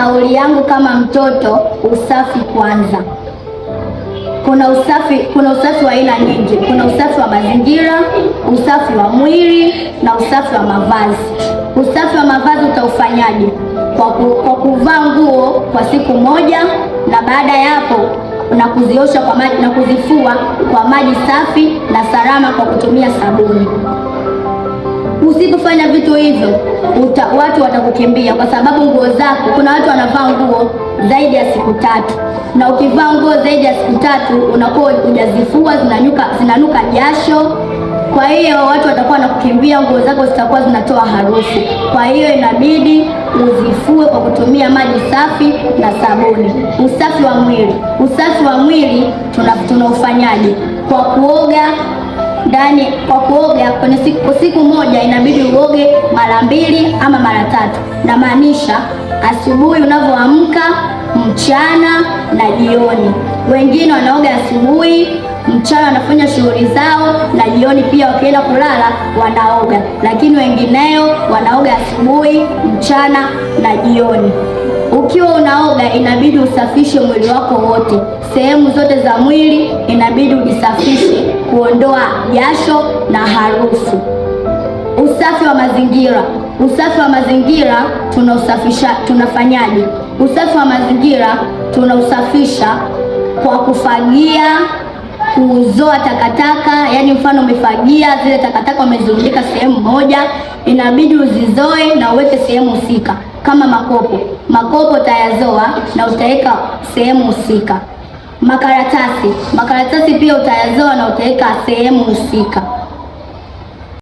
Kauli yangu kama mtoto, usafi kwanza. Kuna usafi wa aina nyingi. Kuna usafi wa mazingira, usafi wa mwili na usafi wa mavazi. Usafi wa mavazi utaufanyaje? Kwa kuvaa nguo kwa siku moja, na baada ya hapo na kuziosha kwa maji na kuzifua kwa maji safi na salama kwa kutumia sabuni. Usipofanya vitu hivyo, watu watakukimbia, kwa sababu nguo zako, kuna watu wanavaa nguo zaidi ya siku 3, na ukivaa nguo zaidi ya siku 3 unakuwa hujazifua, zinanuka jasho. Kwa hiyo watu watakuwa wanakukimbia, nguo zako zitakuwa zinatoa harufu. Kwa hiyo inabidi uzifue kwa kutumia maji safi na sabuni. Usafi wa mwili. Usafi wa mwili tunaufanyaje? Kwa kuoga kwenye siku moja inabidi uoge mara 2 ama mara 3. Na maanisha asubuhi unavyoamka, mchana na jioni. Wengine wanaoga asubuhi, mchana wanafanya shughuli zao, na jioni pia wakienda kulala wanaoga, lakini wengineo wanaoga asubuhi, mchana na jioni. Ukiwa unaoga inabidi usafishe mwili wako wote, sehemu zote za mwili inabidi ujisafishe kuondoa jasho na harufu. Usafi wa mazingira. Usafi wa mazingira tunafanyaje? Usafi wa mazingira tunausafisha kwa kufagia, kuzoa takataka. Yani mfano umefagia zile takataka umezirundika sehemu moja, inabidi uzizoe na uweke sehemu husika. Kama makopo utayazoa na utaweka sehemu husika. Makaratasi pia utayazoa na utaweka sehemu husika.